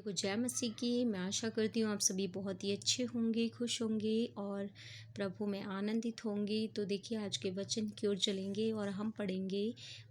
देखो, जय मसीह की। मैं आशा करती हूँ आप सभी बहुत ही अच्छे होंगे, खुश होंगे और प्रभु में आनंदित होंगे। तो देखिए, आज के वचन की ओर चलेंगे और हम पढ़ेंगे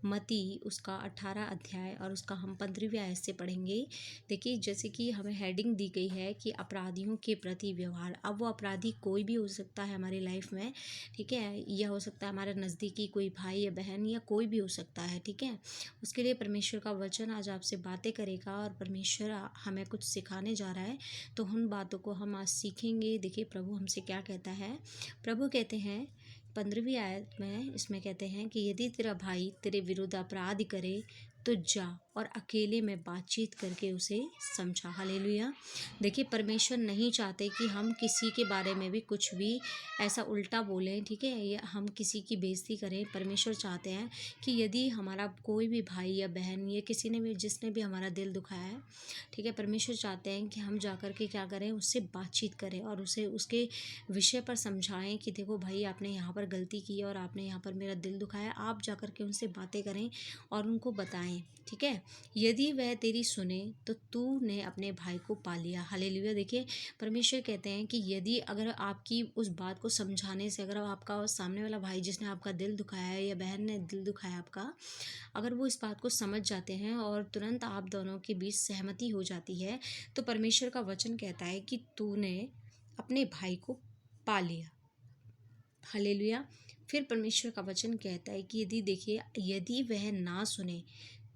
मत्ती उसका 18 अध्याय और उसका हम 15वीं आयत से पढ़ेंगे। देखिए, जैसे कि हमें हेडिंग दी गई है कि अपराधियों के प्रति व्यवहार। अब वो अपराधी कोई भी हो सकता है हमारी लाइफ में, ठीक है। यह हो सकता है हमारे नज़दीकी कोई भाई या बहन या कोई भी हो सकता है, ठीक है। उसके लिए परमेश्वर का वचन आज आपसे बातें करेगा और परमेश्वर हमें कुछ सिखाने जा रहा है। तो उन बातों को हम आज सीखेंगे। देखिए, प्रभु हमसे क्या कहता है। प्रभु कहते हैं 15वीं आयत में, इसमें कहते हैं कि यदि तेरा भाई तेरे विरुद्ध अपराध करे तो जा और अकेले में बातचीत करके उसे समझा। हालेलुया। देखिए, परमेश्वर नहीं चाहते कि हम किसी के बारे में भी कुछ भी ऐसा उल्टा बोलें, ठीक है, या हम किसी की बेइज्जती करें। परमेश्वर चाहते हैं कि यदि हमारा कोई भी भाई या बहन या किसी ने भी, जिसने भी हमारा दिल दुखाया है, ठीक है, परमेश्वर चाहते हैं कि हम जाकर के क्या करें, उससे बातचीत करें और उसे उसके विषय पर समझाएं कि देखो भाई, आपने यहाँ पर गलती की और आपने यहाँ पर मेरा दिल दुखाया। आप जाकर के उनसे बातें करें और उनको बताएं, ठीक है। यदि वह तेरी सुने तो तूने अपने भाई को पा लिया। हालेलुया। देखिए, परमेश्वर कहते हैं कि यदि अगर आपकी उस बात को समझाने से, अगर आपका सामने वाला भाई जिसने आपका दिल दुखाया है या बहन ने दिल दुखाया आपका, अगर वो इस बात को समझ जाते हैं और तुरंत आप दोनों के बीच सहमति हो जाती है, तो परमेश्वर का वचन कहता है कि तूने अपने भाई को पा लिया। हालेलुया। फिर परमेश्वर का वचन कहता है कि यदि वह ना सुने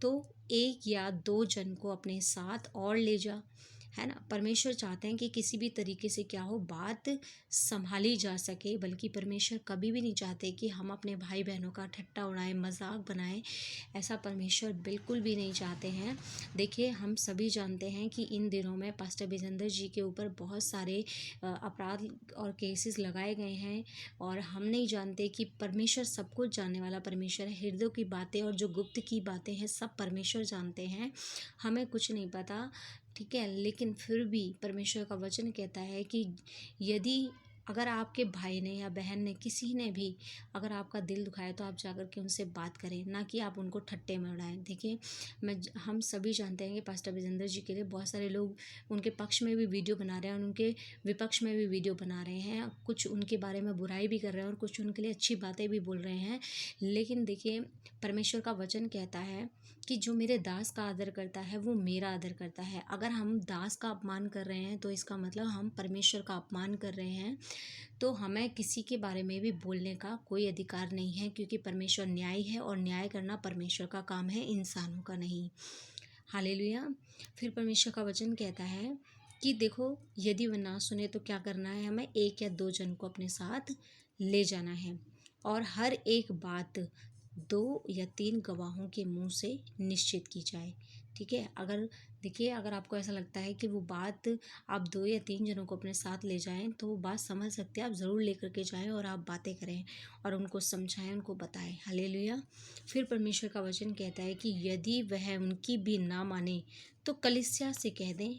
तो एक या दो जन को अपने साथ और ले जा, है ना। परमेश्वर चाहते हैं कि किसी भी तरीके से क्या हो, बात संभाली जा सके। बल्कि परमेश्वर कभी भी नहीं चाहते कि हम अपने भाई बहनों का ठट्टा उड़ाएं, मजाक बनाएं। ऐसा परमेश्वर बिल्कुल भी नहीं चाहते हैं। देखिए, हम सभी जानते हैं कि इन दिनों में पास्टर विजेंद्र जी के ऊपर बहुत सारे अपराध और केसेस लगाए गए हैं और हम नहीं जानते कि परमेश्वर सब कुछ जानने वाला परमेश्वर है। हृदय की बातें और जो गुप्त की बातें हैं सब परमेश्वर जानते हैं, हमें कुछ नहीं पता, ठीक है। लेकिन फिर भी परमेश्वर का वचन कहता है कि यदि अगर आपके भाई ने या बहन ने, किसी ने भी अगर आपका दिल दुखाया, तो आप जाकर के उनसे बात करें, ना कि आप उनको ठट्टे में उड़ाएं। देखिए, हम सभी जानते हैं कि पास्टर विजेंद्र जी के लिए बहुत सारे लोग उनके पक्ष में भी वीडियो बना रहे हैं और उनके विपक्ष में भी वीडियो बना रहे हैं। कुछ उनके बारे में बुराई भी कर रहे हैं और कुछ उनके लिए अच्छी बातें भी बोल रहे हैं। लेकिन देखिए, परमेश्वर का वचन कहता है कि जो मेरे दास का आदर करता है वो मेरा आदर करता है। अगर हम दास का अपमान कर रहे हैं तो इसका मतलब हम परमेश्वर का अपमान कर रहे हैं। तो हमें किसी के बारे में भी बोलने का कोई अधिकार नहीं है, क्योंकि परमेश्वर न्याय है और न्याय करना परमेश्वर का काम है, इंसानों का नहीं। हालेलुया। फिर परमेश्वर का वचन कहता है कि देखो, यदि वह ना सुने तो क्या करना है, हमें एक या दो जन को अपने साथ ले जाना है और हर एक बात 2 या 3 गवाहों के मुंह से निश्चित की जाए, ठीक है। अगर आपको ऐसा लगता है कि वो बात आप 2 या 3 जनों को अपने साथ ले जाएं, तो वो बात समझ सकते हैं, आप ज़रूर लेकर के जाएं और आप बातें करें और उनको समझाएं, उनको बताएं। हालेलुया। फिर परमेश्वर का वचन कहता है कि यदि वह उनकी भी ना माने तो कलीसिया से कह दें,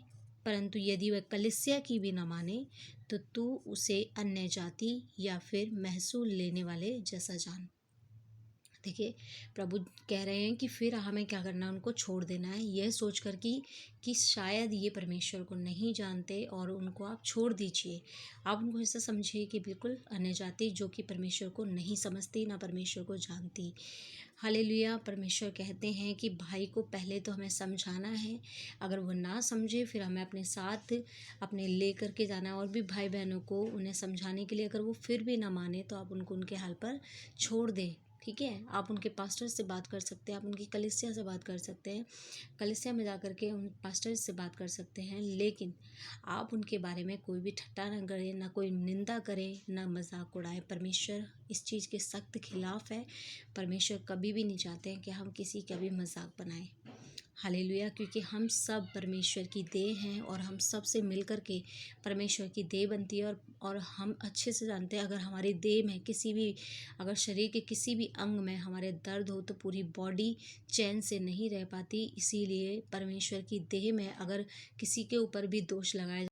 परंतु यदि वह कलीसिया की भी ना माने तो तू उसे अन्य जाति या फिर महसूल लेने वाले जैसा जान। देखिए, प्रभु कह रहे हैं कि फिर हमें क्या करना है, उनको छोड़ देना है, यह सोच कर कि शायद ये परमेश्वर को नहीं जानते और उनको आप छोड़ दीजिए। आप उनको ऐसा समझिए कि बिल्कुल अन्य जाति जो कि परमेश्वर को नहीं समझती, ना परमेश्वर को जानती। हालेलुया। परमेश्वर कहते हैं कि भाई को पहले तो हमें समझाना है, अगर वो ना समझे फिर हमें अपने साथ अपने ले करके जाना है और भी भाई बहनों को उन्हें समझाने के लिए। अगर वो फिर भी ना माने तो आप उनको उनके हाल पर छोड़ दें, ठीक है। आप उनके पास्टर से बात कर सकते हैं, आप उनकी कलीसिया से बात कर सकते हैं, कलीसिया में जा कर के उन पास्टर से बात कर सकते हैं। लेकिन आप उनके बारे में कोई भी ठट्टा ना करें, ना कोई निंदा करें, ना मजाक उड़ाएं। परमेश्वर इस चीज़ के सख्त खिलाफ है। परमेश्वर कभी भी नहीं चाहते हैं कि हम किसी का भी मजाक बनाएं। हालेलुया। क्योंकि हम सब परमेश्वर की देह हैं और हम सब से मिल कर के परमेश्वर की देह बनती है। और हम अच्छे से जानते हैं, अगर हमारी देह में किसी भी, अगर शरीर के किसी भी अंग में हमारे दर्द हो तो पूरी बॉडी चैन से नहीं रह पाती। इसीलिए परमेश्वर की देह में अगर किसी के ऊपर भी दोष लगाया